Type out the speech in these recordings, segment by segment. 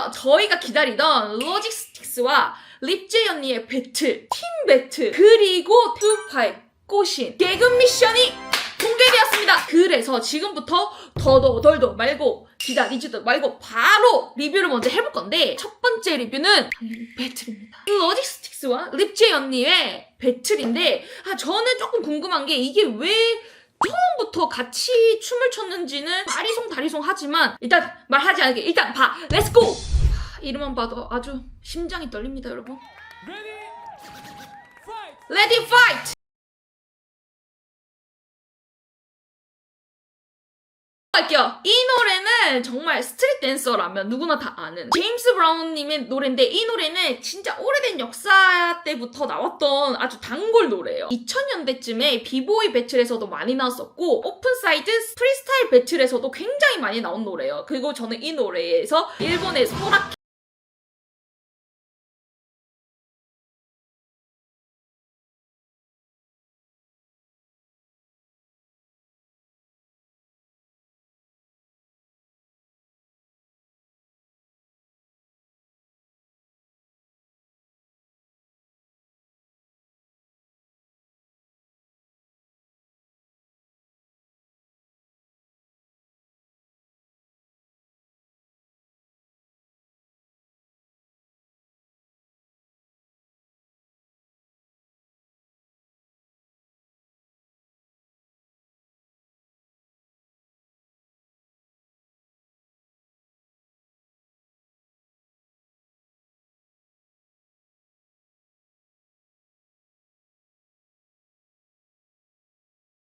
드디어 저희가 기다리던 로직스틱스와 립제이 언니의 배틀, 팀 배틀, 그리고 뚜파의 꼬신 개그 미션이 공개되었습니다. 그래서 지금부터 더더덜더 말고 기다리지도 말고 바로 리뷰를 먼저 해볼 건데, 첫 번째 리뷰는 배틀입니다. 로직스틱스와 립제이 언니의 배틀인데, 저는 조금 궁금한 게, 이게 왜 처음부터 같이 춤을 췄는지는 다리송 하지만 일단 말하지 않게 일단 봐! 렛츠고! 이름만 봐도 아주 심장이 떨립니다, 여러분. 레디 파이트! 할게요. 이 노래는 정말 스트릿 댄서라면 누구나 다 아는 제임스 브라운님의 노래인데, 이 노래는 진짜 오래된 역사 때부터 나왔던 아주 단골 노래예요. 2000년대쯤에 비보이 배틀에서도 많이 나왔었고, 오픈사이드 프리스타일 배틀에서도 굉장히 많이 나온 노래예요. 그리고 저는 이 노래에서 일본의 소라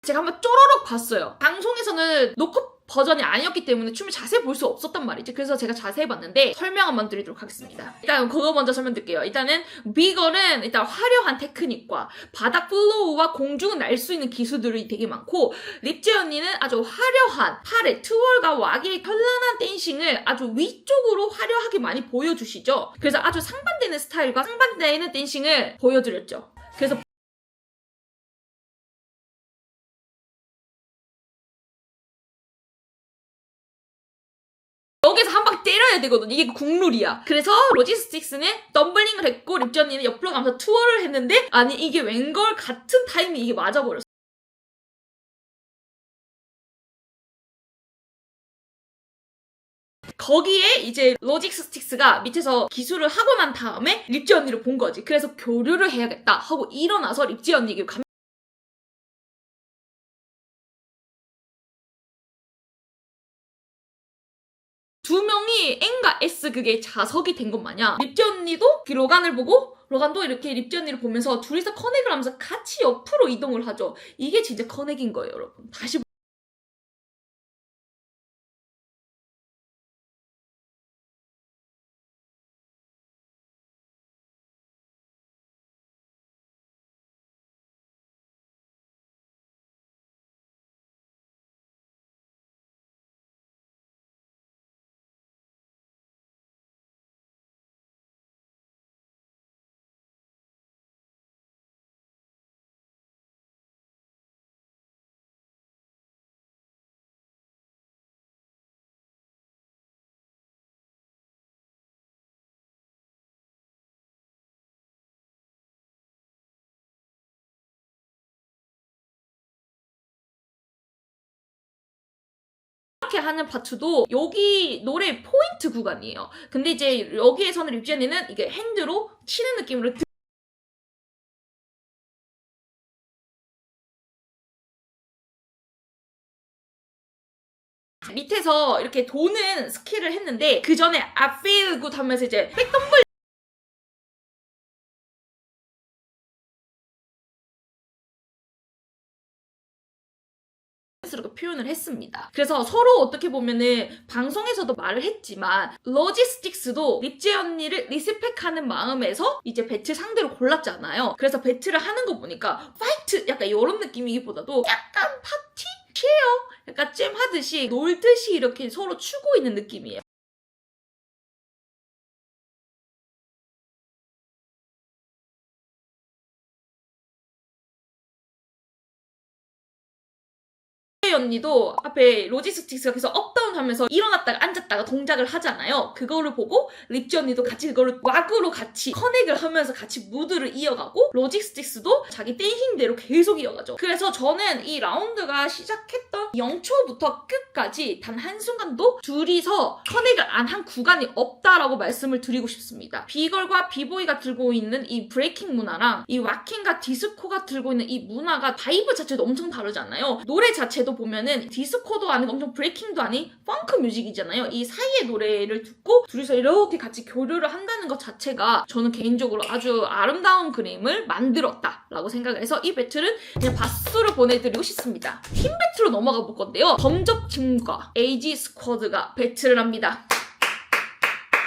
제가 한번 쪼로록 봤어요. 방송에서는 녹화 버전이 아니었기 때문에 춤을 자세히 볼 수 없었단 말이지. 그래서 제가 자세히 봤는데 설명 한번 드리도록 하겠습니다. 일단 그거 먼저 설명드릴게요. 일단은 비걸은 일단 화려한 테크닉과 바닥 플로우와 공중을 날 수 있는 기술들이 되게 많고, 립제이 언니는 아주 화려한 팔의 트월과 왁의 현란한 댄싱을 아주 위쪽으로 화려하게 많이 보여주시죠. 그래서 아주 상반되는 스타일과 상반되는 댄싱을 보여드렸죠. 그래서 여기서 한 방 때려야 되거든. 이게 국룰이야. 그래서 로지스틱스는 덤블링을 했고, 립제이 언니는 옆으로 가면서 투어를 했는데, 아니 이게 웬걸 같은 타이밍 이게 맞아버렸어. 거기에 이제 로직스틱스가 밑에서 기술을 하고 난 다음에 립제이 언니를 본 거지. 그래서 교류를 해야겠다 하고 일어나서 립제이 언니에게 두 명이 N과 S 그게 자석이 된 것 마냥 립제이 언니도 로간을 보고 로간도 이렇게 립제이 언니를 보면서 둘이서 커넥을 하면서 같이 옆으로 이동을 하죠. 이게 진짜 커넥인 거예요, 여러분. 다시 이렇게 하는 파트도 여기 노래 포인트 구간이에요. 근데 이제 여기에서는 립제이 언니는 이게 핸드로 치는 느낌으로 밑에서 이렇게 도는 스킬을 했는데, 그 전에 I feel good 하면서 이제 백덤블 스럽게 표현을 했습니다. 그래서 서로 어떻게 보면은 방송에서도 말을 했지만 로지스틱스도 립제이 언니를 리스펙하는 마음에서 이제 배틀 상대로 골랐잖아요. 그래서 배틀을 하는 거 보니까 파이트 약간 이런 느낌이기보다도 약간 파티? 쉐어? 약간 잼 하듯이 놀듯이 이렇게 서로 추고 있는 느낌이에요. 언니도 앞에 로지스틱스가 계속 업다운 하면서 일어났다가 앉았다가 동작을 하잖아요. 그거를 보고 립지 언니도 같이 그거를 왁으로 같이 커넥을 하면서 같이 무드를 이어가고 로지스틱스도 자기 댄싱대로 계속 이어가죠. 그래서 저는 이 라운드가 시작했던 0초부터 끝까지 단 한순간도 둘이서 커넥을 안 한 구간이 없다라고 말씀을 드리고 싶습니다. 비걸과 비보이가 들고 있는 이 브레이킹 문화랑 이 왁킹과 디스코가 들고 있는 이 문화가 바이브 자체도 엄청 다르잖아요. 노래 자체도 보면은 디스코도 아니고 엄청 브레이킹도 아닌 펑크 뮤직이잖아요. 이 사이의 노래를 듣고 둘이서 이렇게 같이 교류를 한다는 것 자체가 저는 개인적으로 아주 아름다운 그림을 만들었다라고 생각을 해서 이 배틀은 그냥 박수를 보내드리고 싶습니다. 팀 배틀로 넘어가 볼 건데요. 범접팀과 에이지 스쿼드가 배틀을 합니다.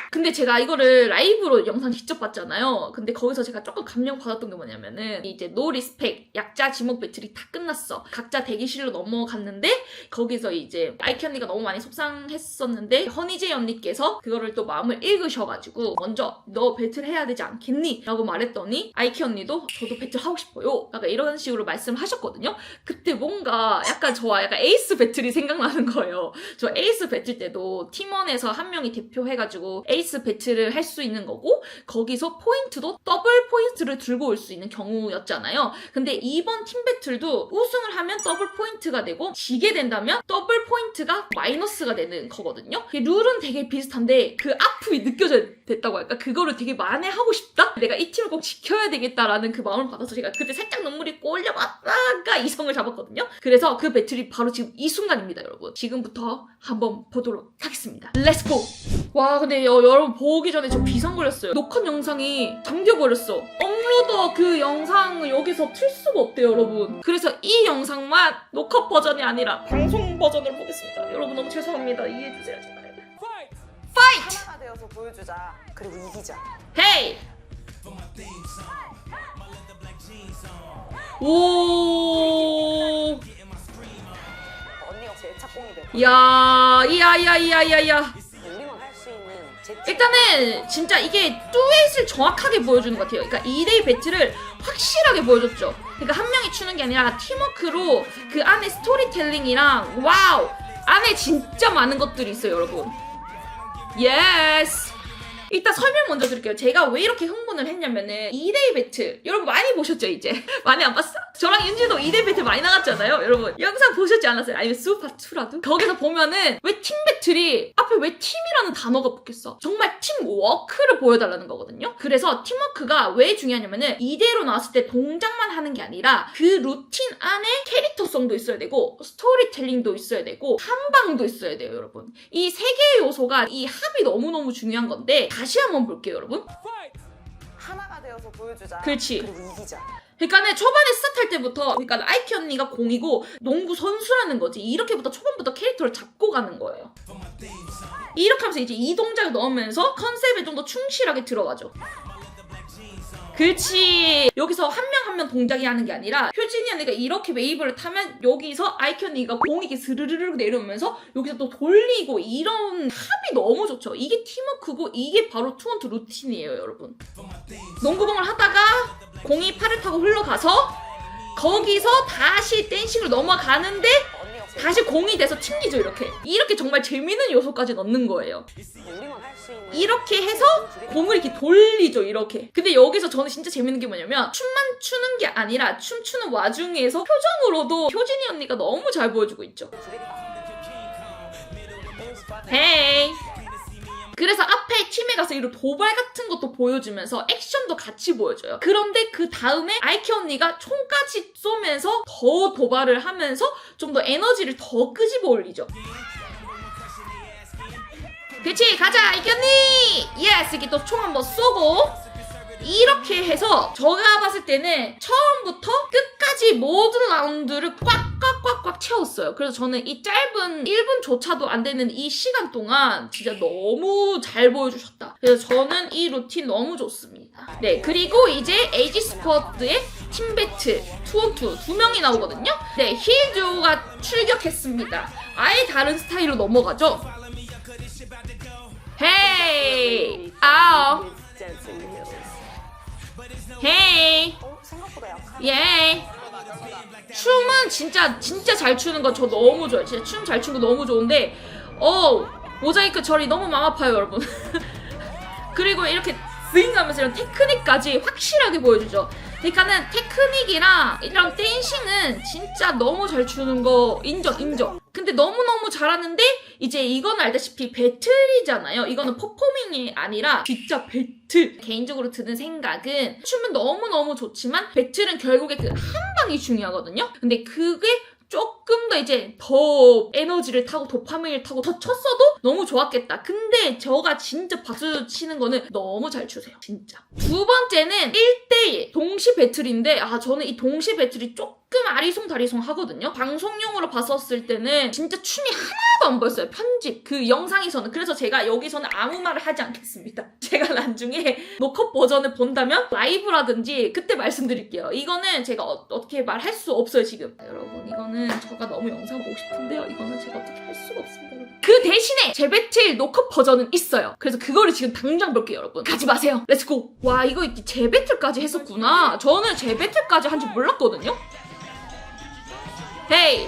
근데 제가 이거를 라이브로 영상 직접 봤잖아요. 근데 거기서 제가 조금 감명받았던 게 뭐냐면은 이제 노 리스펙 약자 지목 배틀이 다 끝났어. 각자 대기실로 넘어갔는데 거기서 이제 아이키 언니가 너무 많이 속상했었는데 허니제이 언니께서 그거를 또 마음을 읽으셔가지고 먼저 너 배틀 해야 되지 않겠니? 라고 말했더니 아이키 언니도 저도 배틀 하고 싶어요. 약간 이런 식으로 말씀하셨거든요. 그때 뭔가 약간 저와 약간 에이스 배틀이 생각나는 거예요. 저 에이스 배틀 때도 팀원에서 한 명이 대표해가지고 에이스 배틀을 할 수 있는 거고 거기서 포인트도 더블 포인트를 들고 올 수 있는 경우였잖아요. 근데 이번 팀 배틀도 우승을 하면 더블 포인트가 되고 지게 된다면 더블 포인트가 마이너스가 되는 거거든요. 룰은 되게 비슷한데 그 아픔이 느껴져야 됐다고 할까? 그거를 되게 만회하고 싶다? 내가 이 팀을 꼭 지켜야 되겠다라는 그 마음을 받아서 제가 그때 살짝 눈물이 꼴려봤다가 이성을 잡았거든요. 그래서 그 배틀이 바로 지금 이 순간입니다, 여러분. 지금부터 한번 보도록 하겠습니다. 렛츠고! 와, 근데 여러분 보기 전에 저 비상 걸렸어요. 녹화 영상이 잠겨버렸어. 업로더 그 영상을 여기서 틀 수가 없대요, 여러분. 그래서 이 영상만 녹화 버전이 아니라 방송 버전으로 보겠습니다. 여러분 너무 죄송합니다. 이해해주세요, 제발. 파이트! 하나가 되어서 보여주자. 그리고 이기자. 헤이! 오! 언니가 제 착공이 돼. 야, 이야. 우리만 할 수 있는 제 일단은 진짜 이게 듀엣을 정확하게 보여주는 것 같아요. 그러니까 2대2 배틀을 확실하게 보여줬죠. 그러니까 한 명이 추는 게 아니라 팀워크로 그 안에 스토리텔링이랑 와우! 안에 진짜 많은 것들이 있어요, 여러분. 예스! 일단 설명 먼저 드릴게요. 제가 왜 이렇게 흥분을 했냐면은 2대2 배틀 여러분 많이 보셨죠 이제? 많이 안 봤어? 저랑 윤지도 2대2 배틀 많이 나갔잖아요. 여러분 영상 보셨지 않았어요? 아니면 수파2라도? 거기서 보면은 왜 팀 배틀이 앞에 왜 팀이라는 단어가 붙겠어? 정말 팀워크를 보여달라는 거거든요. 그래서 팀워크가 왜 중요하냐면은 2대1로 나왔을 때 동작만 하는 게 아니라 그 루틴 안에 캐릭터성도 있어야 되고 스토리텔링도 있어야 되고 한방도 있어야 돼요, 여러분. 이 세 개의 요소가 이 합이 너무너무 중요한 건데 다시 한번 볼게요, 여러분. 하나가 되어서 보여주자. 그렇지. 그리고 이기자. 그러니까는 초반에 스타트할 때부터 그러니까 아이키 언니가 공이고 농구 선수라는 거지. 이렇게부터 초반부터 캐릭터를 잡고 가는 거예요. 이렇게 하면서 이제 이 동작을 넣으면서 컨셉에 좀 더 충실하게 들어가죠. 그렇지. 여기서 한 명 한 명 동작이 하는 게 아니라 효진이 언니가 이렇게 웨이브를 타면 여기서 아이키 언니가 공이 이렇게 스르르르 내려오면서 여기서 또 돌리고 이런 합이 너무 좋죠. 이게 팀워크고 이게 바로 투원투 루틴이에요, 여러분. 농구공을 하다가 공이 팔을 타고 흘러가서 거기서 다시 댄싱을 넘어가는데 언니가 제 다시 공이 돼서 튕기죠, 이렇게 정말 재밌는 요소까지 넣는 거예요. 우리만 할 수 있는 이렇게 해서 공을 이렇게 돌리죠, 이렇게. 근데 여기서 저는 진짜 재밌는 게 뭐냐면 춤만 추는 게 아니라 춤추는 와중에서 표정으로도 효진이 언니가 너무 잘 보여주고 있죠. 헤이. 그래서 앞에 팀에 가서 이런 도발 같은 것도 보여주면서 액션도 같이 보여줘요. 그런데 그 다음에 아이키 언니가 총까지 쏘면서 더 도발을 하면서 좀 더 에너지를 더 끄집어 올리죠. 그치, 가자 아이키 언니! 예스! 이렇게 또 총 한번 쏘고 이렇게 해서 제가 봤을 때는 처음부터 끝까지 모든 라운드를 꽉꽉꽉꽉 채웠어요. 그래서 저는 이 짧은 1분조차도 안 되는 이 시간 동안 진짜 너무 잘 보여주셨다. 그래서 저는 이 루틴 너무 좋습니다. 네, 그리고 이제 에이지 스쿼드의 팀 배틀 2on2 두 명이 나오거든요. 네, 힐조가 출격했습니다. 아예 다른 스타일로 넘어가죠. 헤이! 아우! 헤이! 생각보다 약한. 예! 춤은 진짜 잘 추는 거 저 너무 좋아요. 진짜 춤 잘 추는 거 너무 좋은데 모자이크 처리 너무 마음 아파요, 여러분. 그리고 이렇게 스윙 하면서 이런 테크닉까지 확실하게 보여주죠. 그러니까는 테크닉이랑 이런 댄싱은 진짜 너무 잘 추는 거 인정. 근데 너무너무 잘하는데 이제 이건 알다시피 배틀이잖아요. 이거는 퍼포밍이 아니라 진짜 배틀. 개인적으로 드는 생각은 춤은 너무너무 좋지만 배틀은 결국에 그 한 방이 중요하거든요. 근데 그게 조금 더 이제 더 에너지를 타고 도파민을 타고 더 쳤어도 너무 좋았겠다. 근데 저가 진짜 박수 치는 거는 너무 잘 추세요. 진짜. 두 번째는 1대1 동시 배틀인데 저는 이 동시 배틀이 조금 아리송다리송 하거든요. 방송용으로 봤었을 때는 진짜 춤이 하나도 안 보였어요. 편집 그 영상에서는. 그래서 제가 여기서는 아무 말을 하지 않겠습니다. 제가 나중에 노컷 버전을 본다면 라이브라든지 그때 말씀드릴게요. 이거는 제가 어떻게 말할 수 없어요 지금. 여러분 이거는 제가 너무 영상 보고 싶은데요. 이거는 제가 어떻게 할 수가 없습니다. 여러분. 그 대신에 재배틀 노컷 버전은 있어요. 그래서 그거를 지금 당장 볼게요. 여러분 가지 마세요. 렛츠고. 와 이거 재배틀까지 했었구나. 저는 재배틀까지 한지 몰랐거든요. 헤이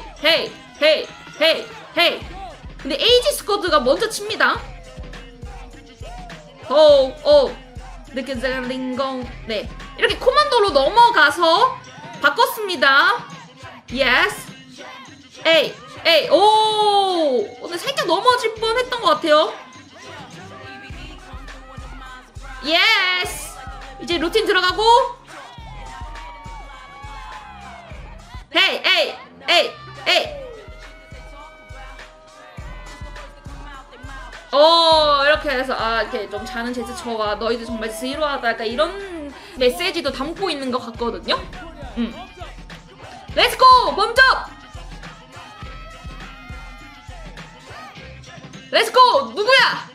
근데 에이지 스쿼드가 먼저 칩니다. 느껴자링공. 네 이렇게 코만도로 넘어가서 바꿨습니다. 예스. 근데 살짝 넘어질 뻔했던 것 같아요. 예스. 이제 루틴 들어가고. 이렇게 해서 이렇게 좀 자는 제스처와 너희들 정말 지루하다 약간 이런 메시지도 담고 있는 것 같거든요. 렛츠고! 범접! 렛츠고! 누구야?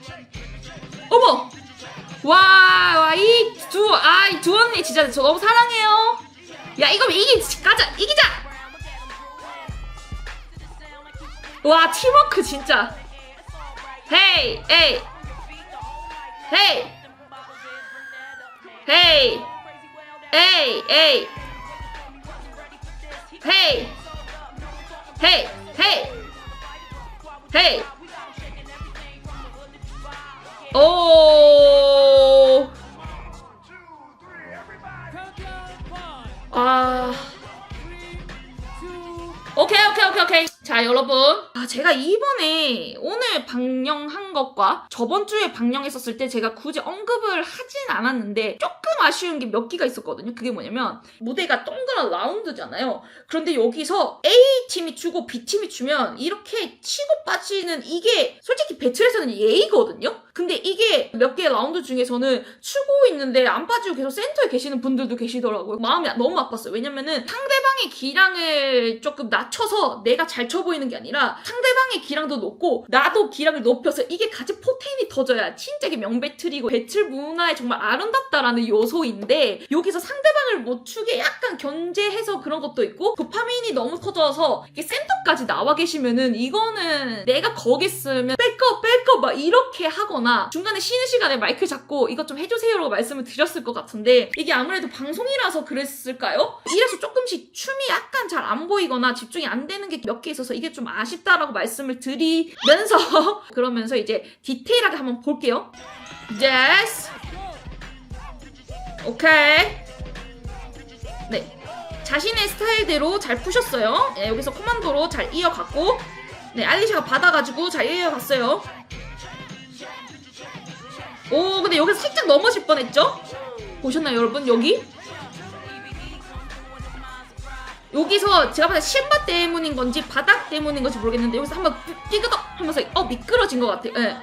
어머! 이 두 언니 진짜 저 너무 사랑해요. 야 이거 이기자! 와 팀워크 진짜. 헤이 오케이. 자 여러분 제가 이번에 오늘 방영한 것과 저번 주에 방영했었을 때 제가 굳이 언급을 하진 않았는데 조금 아쉬운 게 몇 개가 있었거든요. 그게 뭐냐면 무대가 동그란 라운드잖아요. 그런데 여기서 A팀이 추고 B팀이 추면 이렇게 치고 빠지는 이게 솔직히 배틀에서는 예의거든요. 근데 이게 몇 개의 라운드 중에서는 추고 있는데 안 빠지고 계속 센터에 계시는 분들도 계시더라고요. 마음이 너무 아팠어요. 왜냐면은 상대방의 기량을 조금 낮춰서 내가 잘 쳐 보이는 게 아니라 상대방의 기량도 높고 나도 기량을 높여서 이게 같이 포텐이 터져야 진짜 이게 명배틀이고 배틀 문화에 정말 아름답다라는 요소인데 여기서 상대방을 못 추게 약간 견제해서 그런 것도 있고 도파민이 너무 터져서 이게 센터까지 나와 계시면은 이거는 내가 거기 있으면 백업 막 이렇게 하거나 중간에 쉬는 시간에 마이크 잡고 이것 좀 해주세요라고 말씀을 드렸을 것 같은데 이게 아무래도 방송이라서 그랬을까요? 이래서 조금씩 춤이 약간 잘 안 보이거나 집중이 안 되는 게 몇 개 있어서 이게 좀 아쉽다라고 말씀을 드리면서 그러면서 이제 디테일하게 한번 볼게요. 예스. 오케이. 네. 자신의 스타일대로 잘 푸셨어요. 네, 여기서 코만도로 잘 이어갔고 네, 알리샤가 받아가지고 잘 이어갔어요. 근데 여기서 살짝 넘어질 뻔했죠? 보셨나요 여러분? 여기서 제가 봤을 때 신바 때문인 건지 바닥 때문인 건지 모르겠는데 여기서 한번 삐그덕 하면서 미끄러진 것 같아요. 네.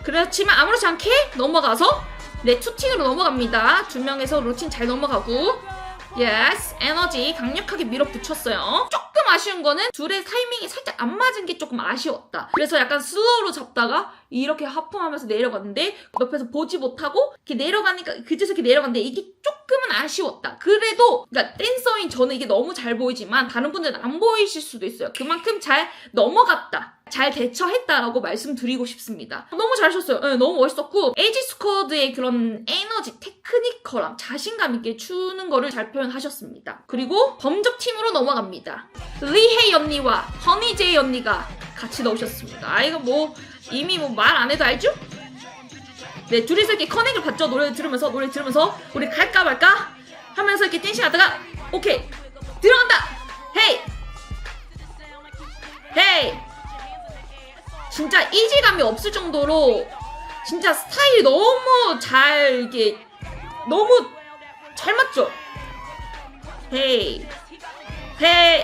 그렇지만 아무렇지 않게 넘어가서 네 투팅으로 넘어갑니다. 두 명에서 루틴 잘 넘어가고 예스 에너지 강력하게 밀어붙였어요. 조금 아쉬운 거는 둘의 타이밍이 살짝 안 맞은 게 조금 아쉬웠다. 그래서 약간 슬로우로 잡다가 이렇게 하품하면서 내려갔는데 옆에서 보지 못하고 이렇게 내려가니까 그제서 이렇게 내려갔는데 이게 조금은 아쉬웠다. 그래도 그러니까 댄서인 저는 이게 너무 잘 보이지만 다른 분들은 안 보이실 수도 있어요. 그만큼 잘 넘어갔다. 잘 대처했다라고 말씀드리고 싶습니다. 너무 잘하셨어요. 네, 너무 멋있었고 에이지 스쿼드의 그런 에너지, 테크니컬함, 자신감 있게 추는 거를 잘 표현하셨습니다. 그리고 범접팀으로 넘어갑니다. 리헤이 언니와 허니제이 언니가 같이 나오셨습니다. 아 이거 뭐 이미 뭐 말 안 해도 알죠? 네, 둘이서 이렇게 커넥을 받죠. 노래 들으면서 우리 갈까 말까 하면서 이렇게 댄싱하다가 오케이 들어간다. 헤이 헤이 진짜 이질감이 없을 정도로 진짜 스타일이 너무 잘 이게 너무 잘 맞죠? 헤이 헤이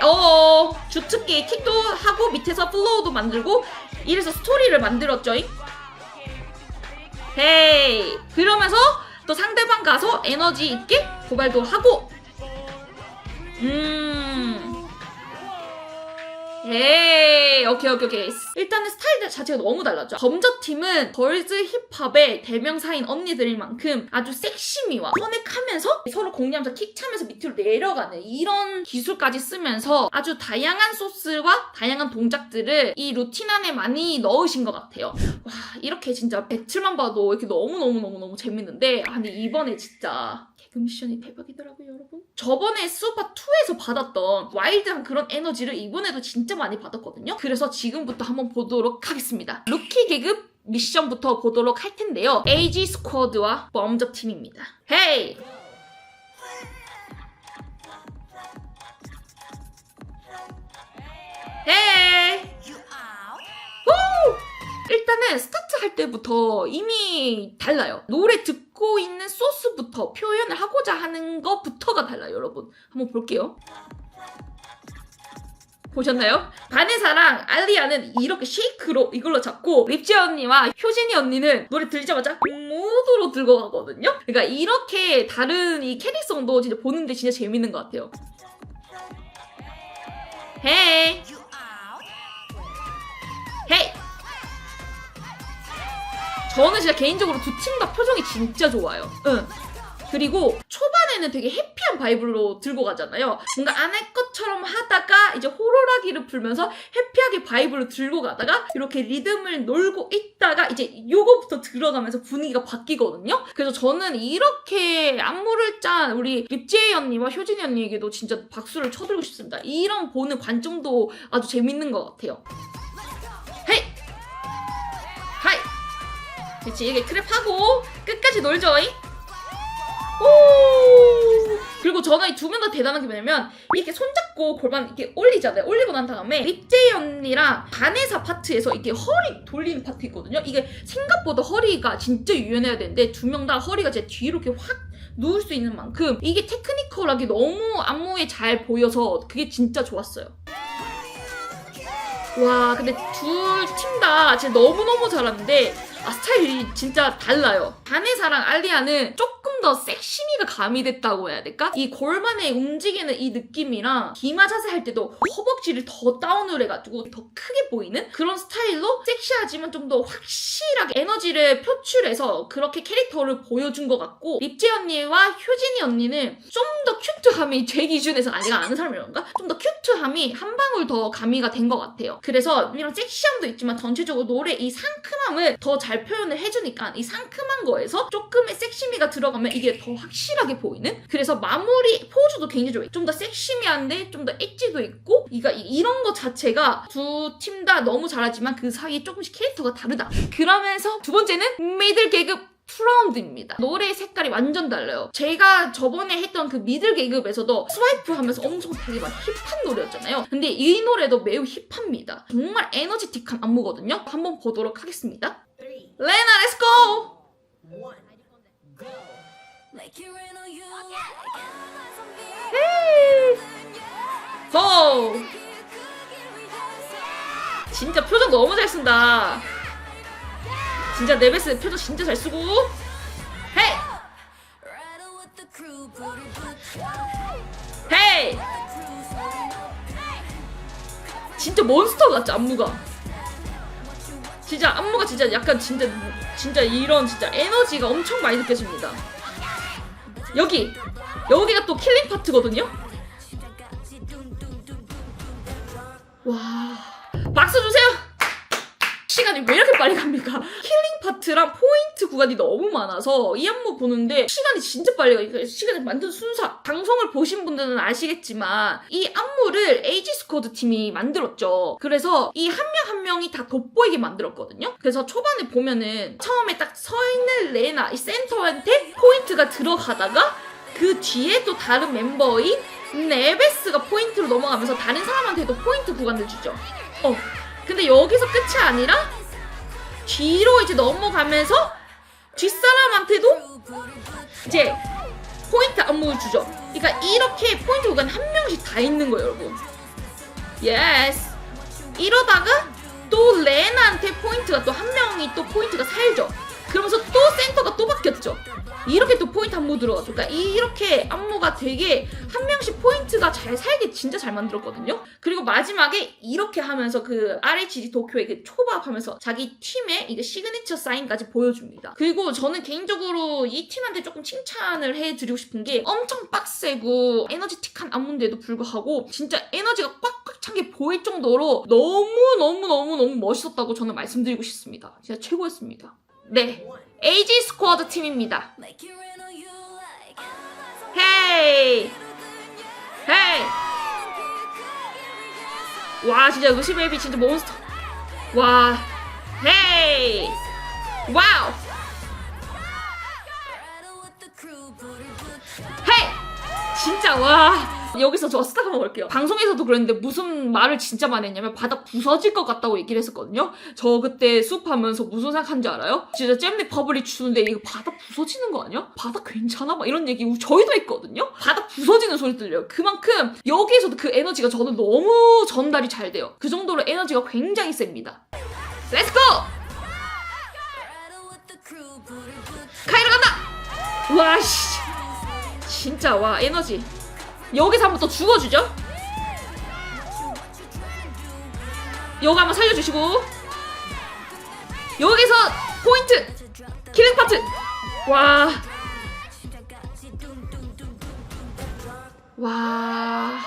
주특기 킥도 하고 밑에서 플로우도 만들고 이래서 스토리를 만들었죠. 헤이 그러면서 또 상대방 가서 에너지 있게 도발도 하고 에이 오케이 일단은 스타일 자체가 너무 달라져. 범저팀은 걸즈 힙합의 대명사인 언니들인 만큼 아주 섹시미와 커넥하면서 서로 공략하면서 킥 차면서 밑으로 내려가는 이런 기술까지 쓰면서 아주 다양한 소스와 다양한 동작들을 이 루틴 안에 많이 넣으신 것 같아요. 와 이렇게 진짜 배틀만 봐도 이렇게 너무 재밌는데 아니 이번에 진짜 개그 미션이 대박이더라고요 여러분. 저번에 수파2에서 받았던 와일드한 그런 에너지를 이번에도 진짜 많이 받았거든요. 그래서 지금부터 한번 보도록 하겠습니다. 루키 계급 미션부터 보도록 할 텐데요. 에이지 스쿼드와 범접 팀입니다. 헤이! 헤이! 후! 일단은 스타트 할 때부터 이미 달라요. 노래 듣고 있는 소스부터 표현을 하고자 하는 것부터가 달라요 여러분. 한번 볼게요. 보셨나요? 바네사랑 알리아는 이렇게 쉐이크로 이걸로 잡고 립지 언니와 효진이 언니는 노래 들리자마자 모드로 들고 가거든요? 그러니까 이렇게 다른 이 캐릭성도 진짜 보는데 진짜 재밌는 것 같아요. 헤이! 헤이! 저는 진짜 개인적으로 두 팀 다 표정이 진짜 좋아요. 응. 그리고 초반에는 되게 해피한 바이브로 들고 가잖아요. 뭔가 안 할 것처럼 하다가 이제 호루라기를 불면서 해피하게 바이브로 들고 가다가 이렇게 리듬을 놀고 있다가 이제 요거부터 들어가면서 분위기가 바뀌거든요. 그래서 저는 이렇게 안무를 짠 우리 립지혜 언니와 효진이 언니에게도 진짜 박수를 쳐드리고 싶습니다. 이런 보는 관점도 아주 재밌는 것 같아요. 헤이! 하이! 그렇지, 이렇게 크랩하고 끝까지 놀죠. 오! 그리고 저는 이 두 명 다 대단한 게 뭐냐면 이렇게 손잡고 골반 이렇게 올리잖아요. 올리고 난 다음에 립제이 언니랑 바네사 파트에서 이렇게 허리 돌리는 파트 있거든요. 이게 생각보다 허리가 진짜 유연해야 되는데 두 명 다 허리가 제 뒤로 이렇게 확 누울 수 있는 만큼 이게 테크니컬하게 너무 안무에 잘 보여서 그게 진짜 좋았어요. 와 근데 둘 팀 다 진짜 너무너무 잘하는데 스타일이 진짜 달라요. 바네사랑 알리아는 조금 더 섹시미가 가미됐다고 해야 될까? 이 골반에 움직이는 이 느낌이랑 기마 자세 할 때도 허벅지를 더 다운을 해가지고 더 크게 보이는 그런 스타일로 섹시하지만 좀 더 확실하게 에너지를 표출해서 그렇게 캐릭터를 보여준 것 같고 립지 언니와 효진이 언니는 좀 더 큐트함이 제 기준에서 내가 아는 사람이란가? 좀 더 큐트함이 한 방울 더 가미가 된 것 같아요. 그래서 이런 섹시함도 있지만 전체적으로 노래 이 상큼함을 더 잘 표현을 해주니까 이 상큼한 거에서 조금의 섹시미가 들어가면 이게 더 확실하게 보이는? 그래서 마무리 포즈도 굉장히 좋아요. 좀 더 섹시미한데 좀 더 엣지도 있고 이런 거 자체가 두 팀 다 너무 잘하지만 그 사이에 조금씩 캐릭터가 다르다. 그러면서 두 번째는 미들 계급 2라운드입니다. 노래의 색깔이 완전 달라요. 제가 저번에 했던 그 미들 계급에서도 스와이프 하면서 엄청 되게 막 힙한 노래였잖아요. 근데 이 노래도 매우 힙합니다. 정말 에너지틱한 안무거든요. 한번 보도록 하겠습니다. 레나 렛츠고! 헤이! 호! 진짜 표정 너무 잘 쓴다. 진짜 네베스 표정 진짜 잘 쓰고. 헤이! 헤이! 진짜 몬스터 같지 안무가. 진짜 안무가 진짜 약간 진짜 이런 진짜 에너지가 엄청 많이 느껴집니다. 여기가 또 킬링 파트거든요. 와 박수 주세요. 시간이 왜 이렇게 빨리 갑니까? 킬링 파트랑 포인트 구간이 너무 많아서 이 안무 보는데 시간이 진짜 빨리 가요. 시간이 완전 순삭. 방송을 보신 분들은 아시겠지만 이 안무를 에이지 스쿼드 팀이 만들었죠. 그래서 이 한 명 한 명이 다 돋보이게 만들었거든요. 그래서 초반에 보면은 처음에 딱 서 있는 레나 이 센터한테 포인트가 들어가다가 그 뒤에 또 다른 멤버인 네베스가 포인트로 넘어가면서 다른 사람한테도 포인트 구간을 주죠. 근데 여기서 끝이 아니라 뒤로 이제 넘어가면서 뒷사람한테도 이제 포인트 안무를 주죠. 그러니까 이렇게 포인트 구간 한 명씩 다 있는 거예요, 여러분. 예스. 이러다가 또 레나한테 포인트가 또 한 명이 또 포인트가 살죠. 그러면서 또 센터가 또 바뀌었죠. 이렇게 또 포인트 안무 들어가죠. 그러니까 이렇게 안무가 되게 한 명씩 포인트가 잘 살게 진짜 잘 만들었거든요. 그리고 마지막에 이렇게 하면서 그 RHG 도쿄의 그 초밥하면서 자기 팀의 이게 시그니처 사인까지 보여줍니다. 그리고 저는 개인적으로 이 팀한테 조금 칭찬을 해드리고 싶은 게 엄청 빡세고 에너지틱한 안무인데도 불구하고 진짜 에너지가 꽉꽉 찬 게 보일 정도로 너무 멋있었다고 저는 말씀드리고 싶습니다. 진짜 최고였습니다. 네, 에이지 스쿼드 팀입니다. 헤이! 헤이! 와, 진짜 루시 베이비 진짜 몬스터. 와, 헤이! 와우! 헤이! 진짜 와. 여기서 저 스타가 먹을게요. 방송에서도 그랬는데 무슨 말을 진짜 많이 했냐면 바닥 부서질 것 같다고 얘기를 했었거든요. 저 그때 수업하면서 무슨 생각한지 알아요? 진짜 잼리 퍼블이 추는데 이거 바닥 부서지는 거 아니야? 바닥 괜찮아? 막 이런 얘기 저희도 했거든요. 바닥 부서지는 소리 들려요. 그만큼 여기에서도 그 에너지가 저는 너무 전달이 잘 돼요. 그 정도로 에너지가 굉장히 셉니다. 렛츠고! 카이로 간다! 와 씨 진짜 와 에너지. 여기서 한번 또 죽어주죠. 여기 한번 살려주시고 여기서 포인트 킬링 파트. 와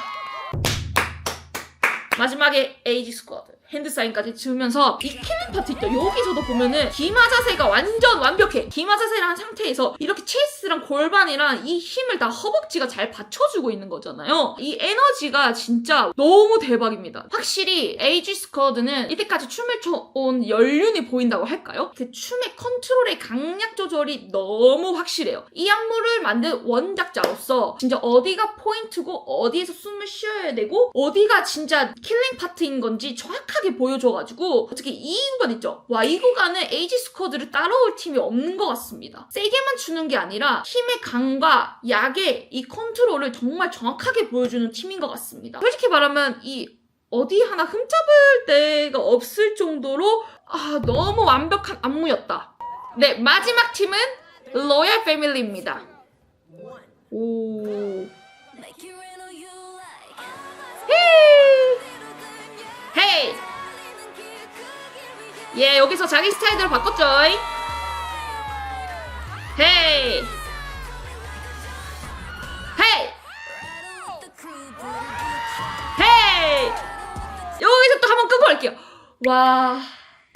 마지막에 에이지 스쿼드 핸드 사인까지 지으면서 이 킬링 파트 있죠. 여기서도 보면은 기마 자세가 완전 완벽해. 기마 자세를 한 상태에서 이렇게 체스랑 골반이랑 이 힘을 다 허벅지가 잘 받쳐주고 있는 거잖아요. 이 에너지가 진짜 너무 대박입니다. 확실히 에이지 스쿼드는 이때까지 춤을 춰온 연륜이 보인다고 할까요? 그 춤의 컨트롤의 강약 조절이 너무 확실해요. 이 안무를 만든 원작자로서 진짜 어디가 포인트고 어디에서 숨을 쉬어야 되고 어디가 진짜 킬링 파트인 건지 정확하게 보여줘가지고 특히 이 구간 있죠? 와, 이 구간은 에이지 스쿼드를 따라올 팀이 없는 것 같습니다. 세게만 추는 게 아니라 힘의 강과 약의 이 컨트롤을 정말 정확하게 보여주는 팀인 것 같습니다. 솔직히 말하면 이 어디 하나 흠잡을 데가 없을 정도로 너무 완벽한 안무였다. 네, 마지막 팀은 로얄 패밀리입니다. 오. 헤이! 예, 여기서 자기 스타일대로 바꿨죠. 헤이! 헤이! 헤이! 여기서 또 한번 끄고 갈게요. 와.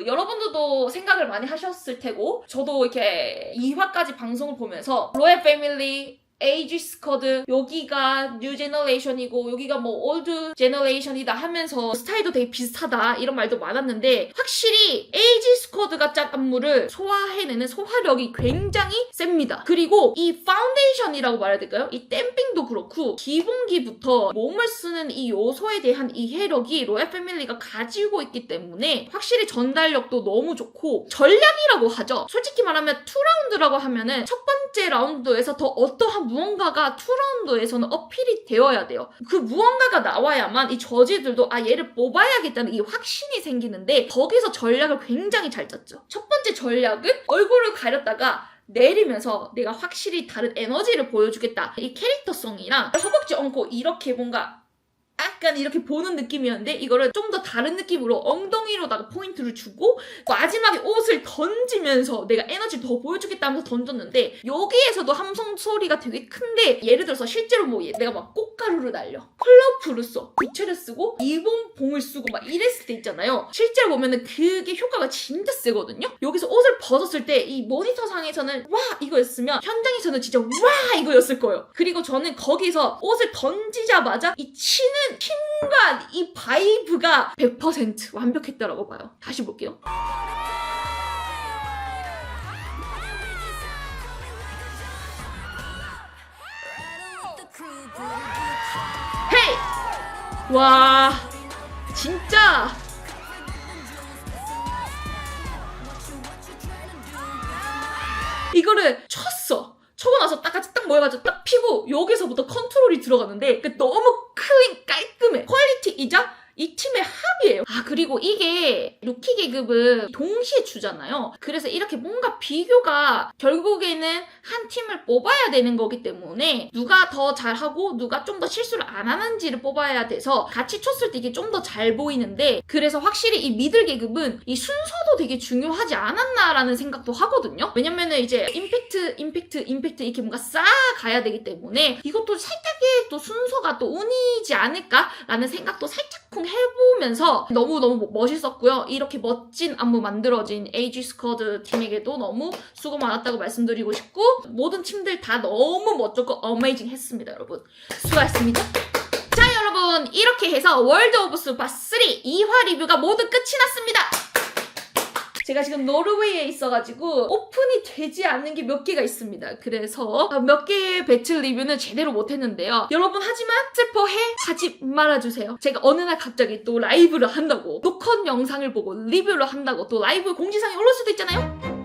여러분들도 생각을 많이 하셨을 테고 저도 이렇게 2화까지 방송을 보면서 로얄 패밀리 에이지 스쿼드 여기가 뉴 제너레이션이고 여기가 뭐 올드 제너레이션이다 하면서 스타일도 되게 비슷하다 이런 말도 많았는데 확실히 에이지 스쿼드가 짠 안무를 소화해내는 소화력이 굉장히 셉니다. 그리고 이 파운데이션이라고 말해야 될까요? 이 댐핑도 그렇고 기본기부터 몸을 쓰는 이 요소에 대한 이해력이 로얄 패밀리가 가지고 있기 때문에 확실히 전달력도 너무 좋고 전략이라고 하죠. 솔직히 말하면 2라운드라고 하면은 첫 번째 라운드에서 더 어떠한 무언가가 2라운드에서는 어필이 되어야 돼요. 그 무언가가 나와야만 이 저지들도 얘를 뽑아야겠다는 이 확신이 생기는데 거기서 전략을 굉장히 잘 짰죠. 첫 번째 전략은 얼굴을 가렸다가 내리면서 내가 확실히 다른 에너지를 보여주겠다. 이 캐릭터성이랑 허벅지 얹고 이렇게 뭔가 약간 이렇게 보는 느낌이었는데 이거를 좀 더 다른 느낌으로 엉덩이로다가 포인트를 주고 마지막에 옷을 던지면서 내가 에너지를 더 보여주겠다 하면서 던졌는데 여기에서도 함성 소리가 되게 큰데 예를 들어서 실제로 뭐 내가 막 꽃가루를 날려 컬러풀을 써 부채를 쓰고 이봉봉을 쓰고 막 이랬을 때 있잖아요. 실제로 보면은 그게 효과가 진짜 세거든요. 여기서 옷을 벗었을 때 이 모니터 상에서는 와 이거였으면 현장에서는 진짜 와 이거였을 거예요. 그리고 저는 거기서 옷을 던지자마자 이 치는 힘과 이 바이브가 100% 완벽했다라고 봐요. 다시 볼게요. 헤이! 와 진짜 이거를 쳤어. 쳐고 나서 딱 같이 딱 모여가지고 딱 피고 여기서부터 컨트롤이 들어가는데 너무 클린 깔끔해. 퀄리티이자 이 팀의 합이에요. 아 그리고 이게 루키 계급은 동시에 주잖아요. 그래서 이렇게 뭔가 비교가 결국에는 한 팀을 뽑아야 되는 거기 때문에 누가 더 잘하고 누가 좀 더 실수를 안 하는지를 뽑아야 돼서 같이 쳤을 때 이게 좀 더 잘 보이는데 그래서 확실히 이 미들 계급은 이 순서도 되게 중요하지 않았나라는 생각도 하거든요. 왜냐면은 이제 임팩트 이렇게 뭔가 쌓아가야 되기 때문에 이것도 살짝의 또 순서가 또 운이지 않을까라는 생각도 살짝쿵 해보면서 너무너무 멋있었고요. 이렇게 멋진 안무 만들어진 AG 스쿼드 팀에게도 너무 수고 많았다고 말씀드리고 싶고 모든 팀들 다 너무 멋졌고 어메이징 했습니다. 여러분 수고하셨습니다. 자 여러분 이렇게 해서 월드 오브 스파 3 2화 리뷰가 모두 끝이 났습니다. 제가 지금 노르웨이에 있어가지고 오픈이 되지 않는 게 몇 개가 있습니다. 그래서 몇 개의 배틀 리뷰는 제대로 못했는데요. 여러분 하지만 슬퍼하지 말아주세요. 제가 어느 날 갑자기 또 라이브를 한다고 녹화 영상을 보고 리뷰를 한다고 또 라이브 공지사항이 올릴 수도 있잖아요.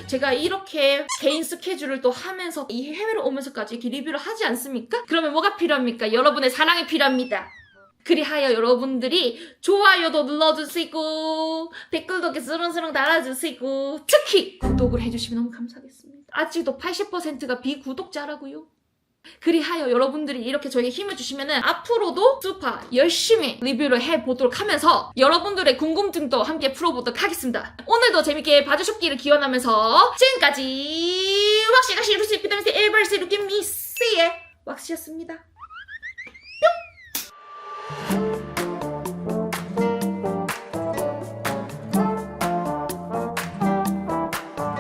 제가 이렇게 개인 스케줄을 또 하면서 이 해외로 오면서까지 이렇게 리뷰를 하지 않습니까? 그러면 뭐가 필요합니까? 여러분의 사랑이 필요합니다. 그리하여 여러분들이 좋아요도 눌러주시고 댓글도 이렇게 스렁스렁 달아주시고 특히 구독을 해주시면 너무 감사하겠습니다. 아직도 80%가 비구독자라고요. 그리하여 여러분들이 이렇게 저에게 힘을 주시면은 앞으로도 수파 열심히 리뷰를 해보도록 하면서 여러분들의 궁금증도 함께 풀어보도록 하겠습니다. 오늘도 재밌게 봐주셨기를 기원하면서 지금까지 왁시가시 루시 비타민C 일벌시 루키 미스의 왁시였습니다. 뿅!